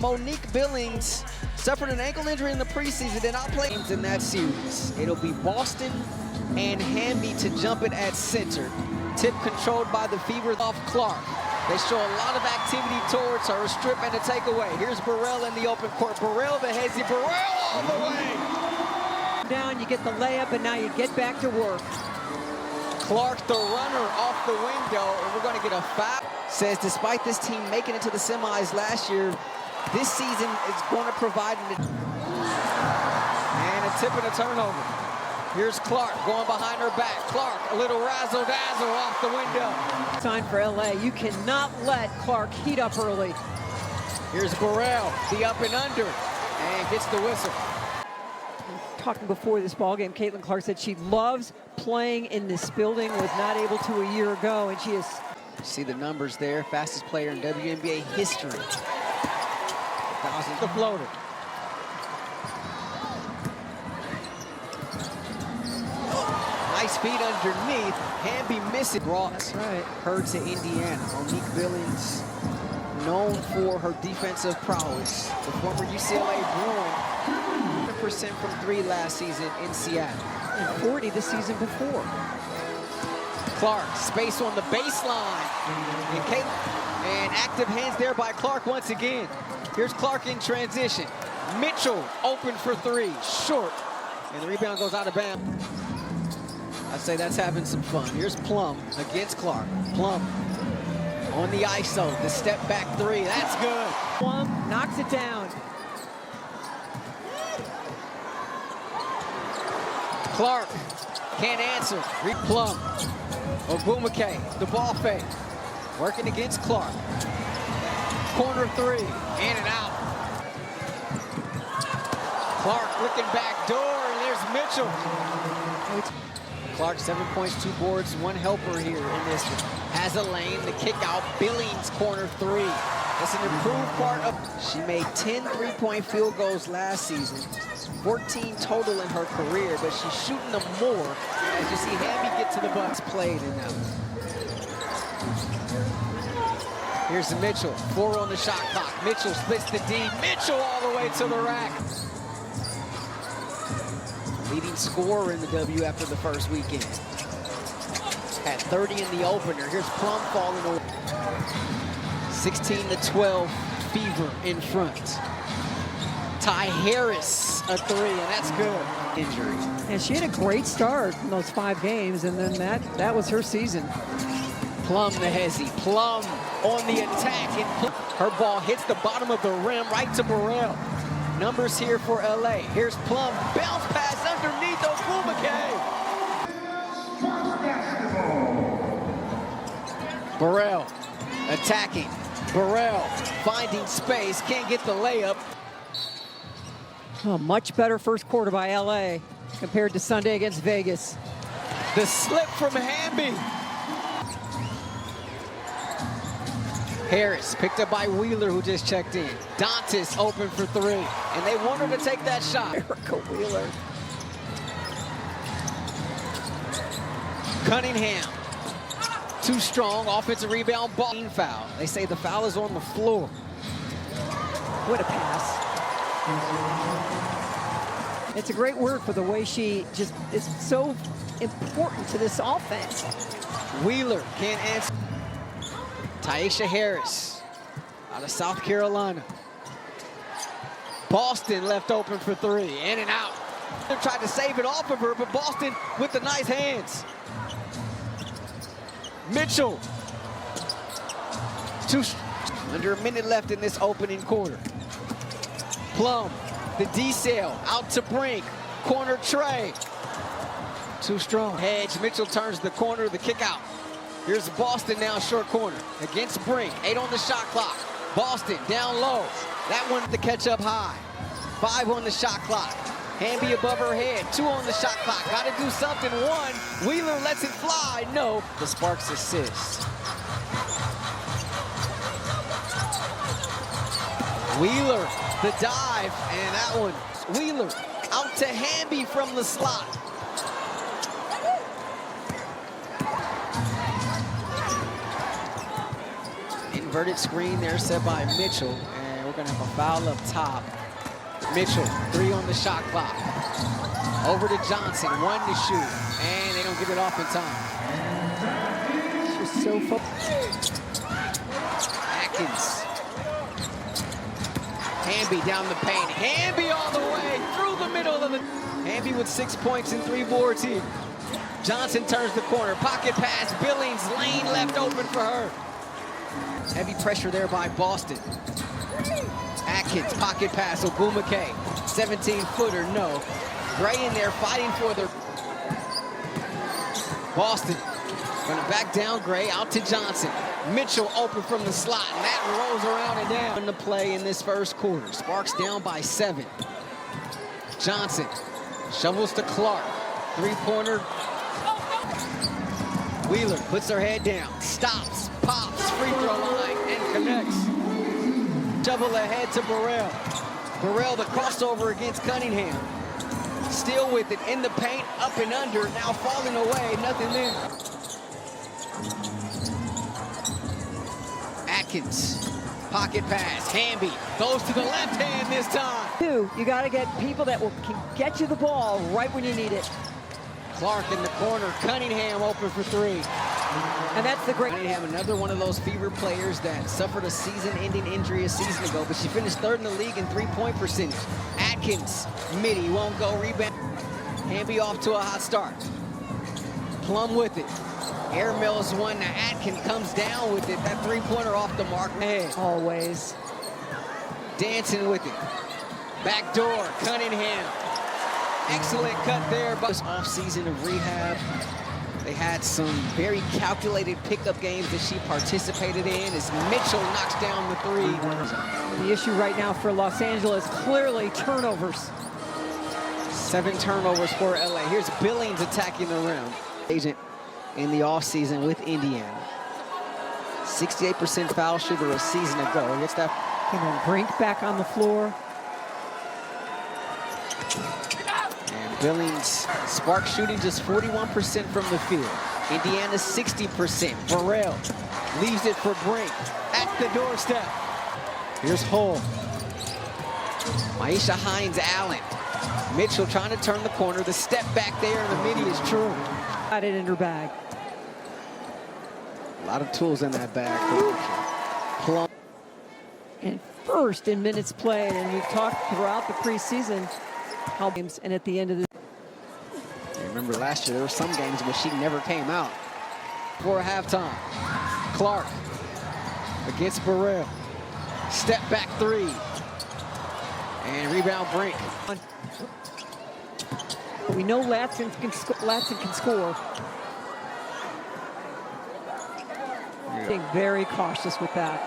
Monique Billings suffered an ankle injury in the preseason, did not play in that series. It'll be Boston and Hamby to jump it at center. Tip controlled by the Fever off Clark. They show a lot of activity towards her, a strip and a takeaway. Here's Burrell in the open court. Burrell the hezzy, Burrell all the way. Down, you get the layup, and now you get back to work. Clark, the runner, off the window, and we're going to get a foul. Says despite this team making it to the semis last year, this season is going to provide and a tip and a turnover. Here's Clark going behind her back. Clark, a little razzle-dazzle off the window. Time for LA. You cannot let Clark heat up early. Here's Burrell, the up and under, and gets the whistle. Talking before this ball game, Caitlin Clark said she loves playing in this building, was not able to a year ago, and she is. See the numbers there, fastest player in WNBA history. The floater. Nice feet underneath. Hamby missing. Brought her to Indiana. Monique Billings, known for her defensive prowess. The former UCLA Bruin, 100% from three last season in Seattle. And 40 the season before. Clark, space on the baseline. And active hands there by Clark once again. Here's Clark in transition. Mitchell open for three, short. And the rebound goes out of bounds. I'd say that's having some fun. Here's Plum against Clark. Plum on the ISO, the step back three, that's good. Plum knocks it down. Clark can't answer. Plum. Ogumake, the ball fake. Working against Clark. Corner three, in and out. Clark looking back door, and there's Mitchell. Clark, 7 points, 2 boards, 1 helper here in this one. Has a lane, the kick out, Billings corner three. That's an improved part of. She made 10 three-point field goals last season, 14 total in her career, but she's shooting them more as you see Hamby get to the Bucks played in that one. Here's Mitchell, 4 on the shot clock. Mitchell splits the D. Mitchell all the way to the rack. Leading scorer in the W after the first weekend. Had 30 in the opener. Here's Plum falling over. 16-12, Fever in front. Ty Harris, a three, and that's good. Injury. And she had a great start in those 5 games, and then that was her season. Plum the hezzy. Plum on the attack, and her ball hits the bottom of the rim right to Burrell. Numbers here for LA. Here's Plum, bounce pass underneath Ogumake. Burrell attacking. Burrell finding space, can't get the layup. Oh, much better first quarter by LA compared to Sunday against Vegas. The slip from Hamby. Harris picked up by Wheeler, who just checked in. Dantas open for three, and they want her to take that shot. Dearica Wheeler. Cunningham, too strong, offensive rebound, ball foul. They say the foul is on the floor. What a pass. It's a great word for the way she just is so important to this offense. Wheeler can't answer. Tyisha Harris out of South Carolina. Boston left open for three, in and out. They tried to save it off of her, but Boston with the nice hands. Mitchell. Under a minute left in this opening quarter. Plum, the D-cell, out to Brink. Corner tray. Too strong. Hedge, Mitchell turns the corner, the kick out. Here's Boston now, short corner against Brink. 8 on the shot clock. Boston down low. That one to catch up high. 5 on the shot clock. Hamby above her head. 2 on the shot clock. Got to do something. 1. Wheeler lets it fly. No. The Sparks assist. Wheeler, the dive, and that one. Wheeler out to Hamby from the slot. Inverted screen there set by Mitchell, and we're we're going to have a foul up top. Mitchell, 3 on the shot clock. Over to Johnson, 1 to shoot. And they don't get it off in time. It's just so fun. Atkins. Hamby down the paint. Hamby all the way through the middle of the... Hamby with 6 points and 3 boards here. Johnson turns the corner. Pocket pass. Billings, lane left open for her. Heavy pressure there by Boston. Atkins, pocket pass. Ogumake, 17-footer, no. Gray in there fighting for the... Boston gonna back down. Gray out to Johnson. Mitchell open from the slot, and that rolls around and down. In the play in this first quarter. Sparks down by 7. Johnson shovels to Clark. 3-pointer. Wheeler puts her head down, stops, pops, free throw line, and connects. Shovel ahead to Burrell. Burrell, the crossover against Cunningham. Still with it in the paint, up and under, now falling away, nothing there. Atkins, pocket pass, Hamby goes to the left hand this time. You got to get people that can get you the ball right when you need it. Clark in the corner, Cunningham open for 3. And that's the great... Cunningham, another one of those fever players that suffered a season-ending injury a season ago, but she finished 3rd in the league in 3-point percentage. Atkins, midi, won't go, rebound. Hamby off to a hot start. Plum with it. Air mills 1, now Atkins comes down with it. That 3-pointer off the mark. Man. Always. Dancing with it. Back door, Cunningham. Excellent cut there. But this offseason of rehab, they had some very calculated pickup games that she participated in as Mitchell knocks down the 3. The issue right now for Los Angeles, clearly turnovers. 7 turnovers for LA. Here's Billings attacking the rim. Agent in the offseason with Indiana. 68% foul shooter a season ago. Gets that. And Brink back on the floor. And Billings, spark shooting just 41% from the field. Indiana 60%. Burrell leaves it for Brink at the doorstep. Here's Hull. Maisha Hines-Allen. Mitchell trying to turn the corner. The step back there in the midi is true. Got it in her bag. A lot of tools in that bag. Plum. And first in minutes played, and we've talked throughout the preseason how games, and at the end of the... You remember last year there were some games where she never came out. For halftime, Clark against Burrell. Step back 3. And rebound Brink. We know Latson can score. Being very cautious with that.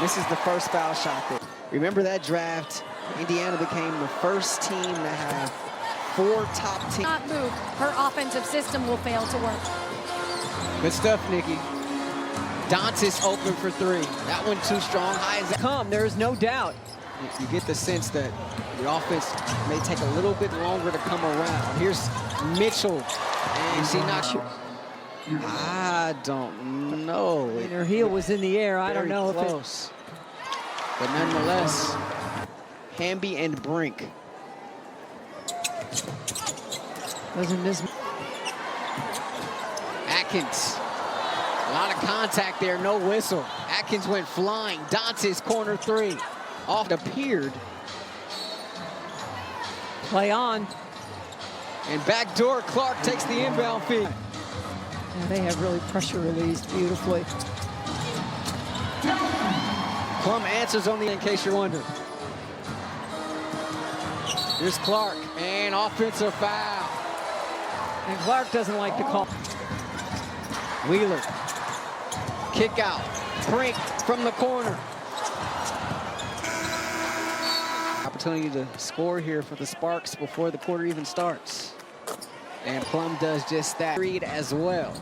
This is the first foul shot there. Remember that draft? Indiana became the first team to have 4 top teams. Not move. Her offensive system will fail to work. Good stuff, Nikki. Dantis open for 3. That one too strong. High as Come, there is no doubt. you get the sense that the offense may take a little bit longer to come around. Here's Mitchell, and she not sure. I don't know. And her heel was in the air. I don't know close. But nonetheless, Hamby and Brink. Doesn't miss. Atkins. A lot of contact there, no whistle. Atkins went flying. Dantes corner 3. Off appeared. Play on. And backdoor, Clark takes the inbound feed. And they have really pressure released beautifully. Plum answers on the, in case you're wondering. Here's Clark, and offensive foul. And Clark doesn't like the call. Wheeler, kick out. Brink from the corner. Opportunity to score here for the Sparks before the quarter even starts. And Plum does just that. Reed as well.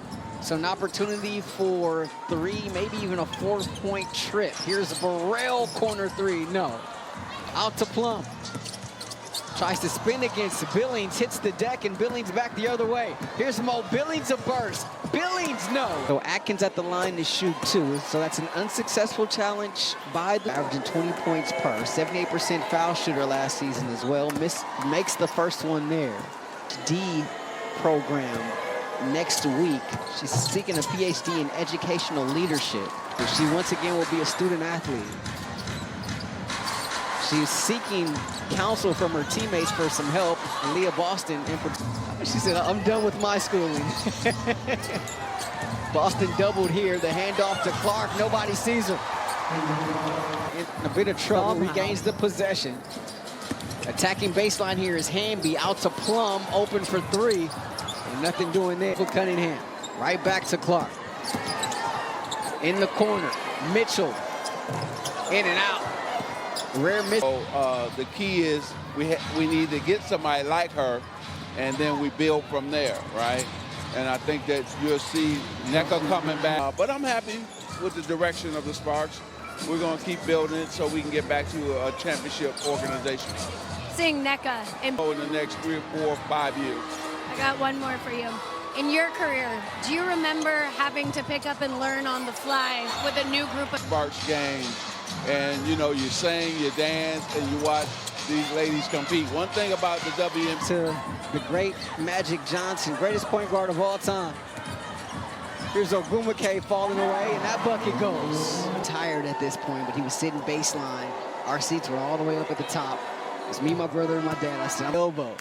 So an opportunity for 3, maybe even a 4-point trip. Here's Burrell, corner 3. No. Out to Plum. Tries to spin against Billings, hits the deck, and Billings back the other way. Here's Mo, Billings a burst. Billings, no. So Atkins at the line to shoot 2. So that's an unsuccessful challenge by the averaging 20 points per. 78% foul shooter last season as well. Makes the first one there. D program next week. She's seeking a PhD in educational leadership. She once again will be a student athlete. She's seeking counsel from her teammates for some help. Aliyah Boston, she said, I'm done with my schooling. Boston doubled here. The handoff to Clark. Nobody sees her. In a bit of trouble, regains the possession. Attacking baseline here is Hamby. Out to Plum, open for 3. And nothing doing there for Cunningham. Right back to Clark. In the corner, Mitchell. In and out. Rare miss. So, the key is we need to get somebody like her, and then we build from there, right? And I think that you'll see NECA coming back. But I'm happy with the direction of the Sparks. We're going to keep building it so we can get back to a championship organization. Seeing NECA in the next 3 or 4 or 5 years. I got one more for you. In your career, do you remember having to pick up and learn on the fly with a new group of Sparks game? And, you know, you sing, you dance, and you watch these ladies compete. One thing about the WNBA. To the great Magic Johnson, greatest point guard of all time. Here's Ogumake falling away, and that bucket goes. Tired at this point, but he was sitting baseline. Our seats were all the way up at the top. It's me, my brother, and my dad. I said, elbow.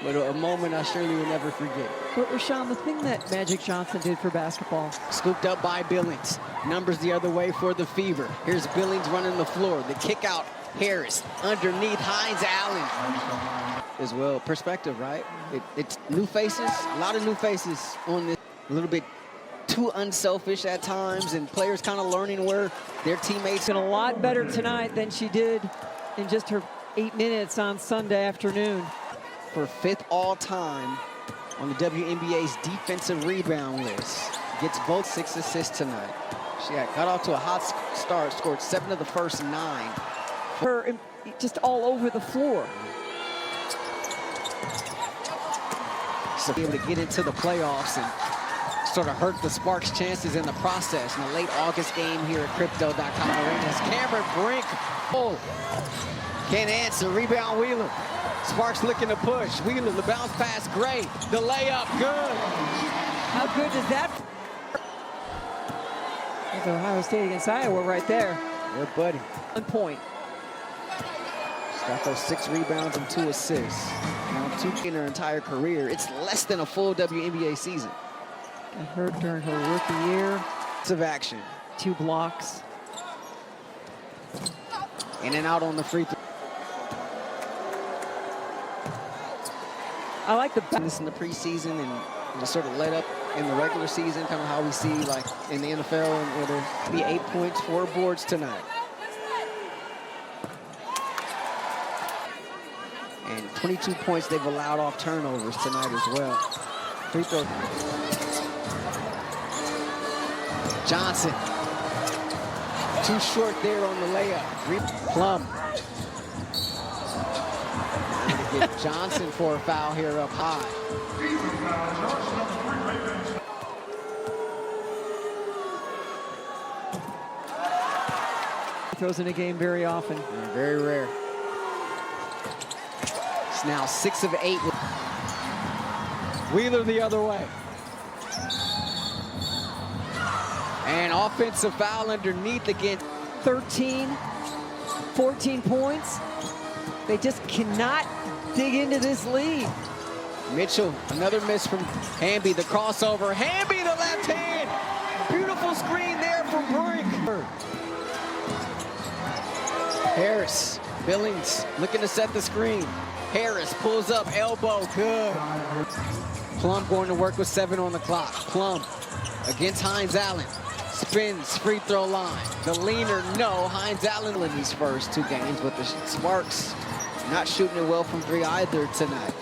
But a moment I surely will never forget. But Rashawn, the thing that Magic Johnson did for basketball. Scooped up by Billings. Numbers the other way for the Fever. Here's Billings running the floor. The kick out, Harris. Underneath, Hines Allen. As well, perspective, right? It's new faces, a lot of new faces on this. A little bit too unselfish at times, and players kind of learning where their teammates. Been a lot better tonight than she did in just her 8 minutes on Sunday afternoon. For 5th all-time on the WNBA's defensive rebound list. Gets both 6 assists tonight. She got off to a hot start, scored 7 of the first 9. Her just all over the floor. So be able to get into the playoffs and sort of hurt the Sparks' chances in the process. In a late August game here at Crypto.com Arenas. Cameron Brink. Oh, can't answer. Rebound Wheeler. Sparks looking to push. Wheeler, the bounce pass, great. The layup, good. How good is that? There's Ohio State against Iowa right there. Yeah, buddy. 1 point. She's got those 6 rebounds and 2 assists. Now 2 in her entire career. It's less than a full WNBA season. Got hurt during her rookie year. Of action. 2 blocks. In and out on the free throw. I like the this in the preseason and just sort of let up in the regular season, kind of how we see like in the NFL, and it'll be 8 points, 4 boards tonight. And 22 points they've allowed off turnovers tonight as well. Free throw. Johnson. Too short there on the layup. Plum. Get Johnson for a foul here up high. throws in a game very often. Yeah, very rare. It's now 6 of 8. Wheeler the other way. And offensive foul underneath again. 13, 14 points. They just cannot dig into this lead. Mitchell, another miss from Hamby, the crossover. Hamby, the left hand. Beautiful screen there from Brink. Harris, Billings looking to set the screen. Harris pulls up, elbow, good. Plum going to work with 7 on the clock. Plum against Hines Allen. Spins, free throw line. The leaner, no. Hines Allen in these first 2 games, but the Sparks not shooting it well from 3 either tonight.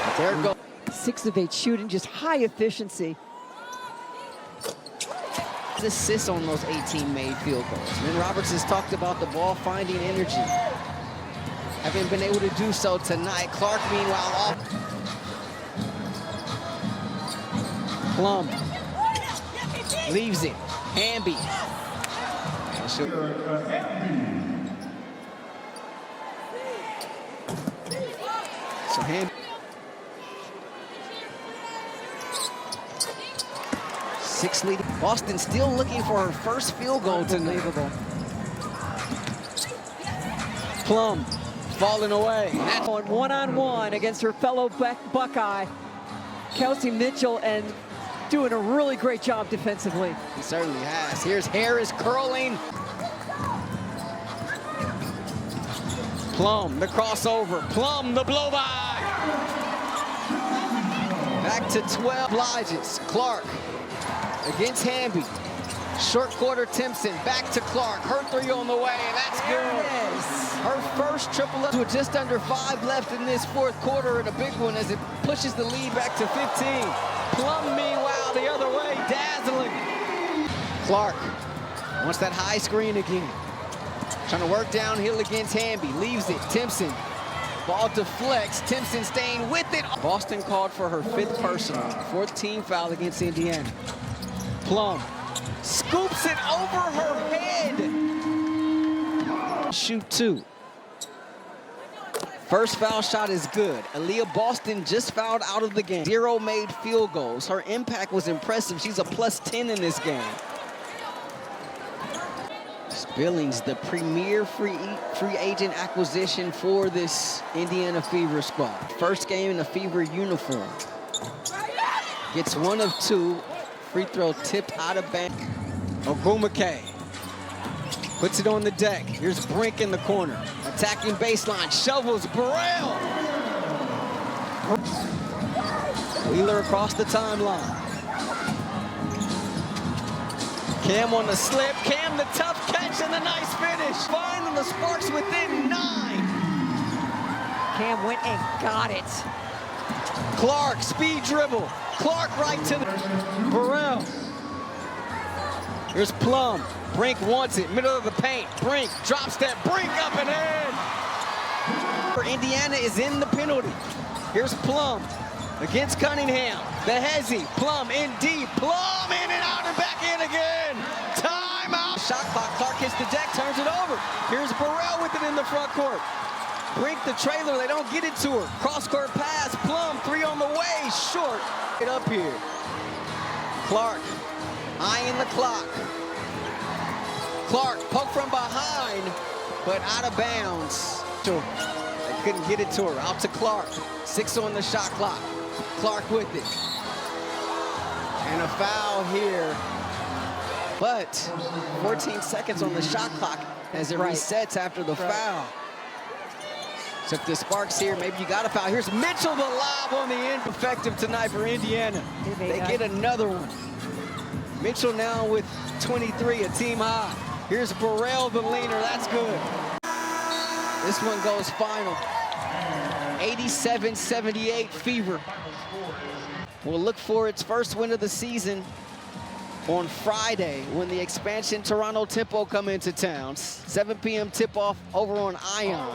But there it goes. 6 of 8 shooting, just high efficiency. Assists on those 18 made field goals. And Roberts has talked about the ball finding energy. Haven't been able to do so tonight. Clark, meanwhile, off. Plum leaves it. Hamby. So Hamby. 6 lead. Boston still looking for her first field goal tonight. Unbelievable. Plum falling away. Going one-on-one against her fellow Buckeye, Kelsey Mitchell, and doing a really great job defensively. He certainly has. Here's Harris curling. Plum, the crossover. Plum, the blow-by. Back to 12. Obliges. Clark against Hamby. Short quarter, Timpson. Back to Clark. Her three on the way, and that's good. Her first triple up with just under 5 left in this fourth quarter, and a big one as it pushes the lead back to 15. Plum, meanwhile, the other way, dazzling. Clark wants that high screen again. Trying to work downhill against Hamby. Leaves it. Timpson. Ball deflects. Timpson staying with it. Boston called for her 5th personal. 4th team foul against Indiana. Plum scoops it over her head. Shoot 2. First foul shot is good. Aliyah Boston just fouled out of the game. 0 made field goals. Her impact was impressive. She's a +10 in this game. Billings, the premier free agent acquisition for this Indiana Fever squad. First game in a Fever uniform. Gets 1 of 2. Free throw tipped out of bounds. Ogumake puts it on the deck. Here's Brink in the corner. Attacking baseline, shovels Burrell. Wheeler across the timeline. Cam on the slip. Cam the tough catch and the nice finish. Finding the Sparks within 9. Cam went and got it. Clark, speed dribble. Clark right to the Burrell. Here's Plum. Brink wants it, middle of the paint. Brink drops that. Brink up and in. Indiana is in the penalty. Here's Plum against Cunningham. The hezzy. Plum in deep. Plum in and out and back in again. Timeout. Shot clock. Clark hits the deck, turns it over. Here's Burrell with it in the front court. Brink the trailer, they don't get it to her. Cross-court pass, Plum, 3 on the way, short. Get up here. Clark, eyeing the clock. Clark, poke from behind, but out of bounds. They couldn't get it to her. Out to Clark. 6 on the shot clock. Clark with it. And a foul here. But 14 seconds on the shot clock as it resets after the foul. So if the Sparks here, maybe you got a foul. Here's Mitchell, the lob on the end. Effective tonight for Indiana. They get another one. Mitchell now with 23, a team high. Here's Burrell, the leaner. That's good. This one goes final. 87-78 Fever. We'll look for its first win of the season on Friday when the expansion Toronto Tempo come into town. 7 p.m. tip-off over on Ion.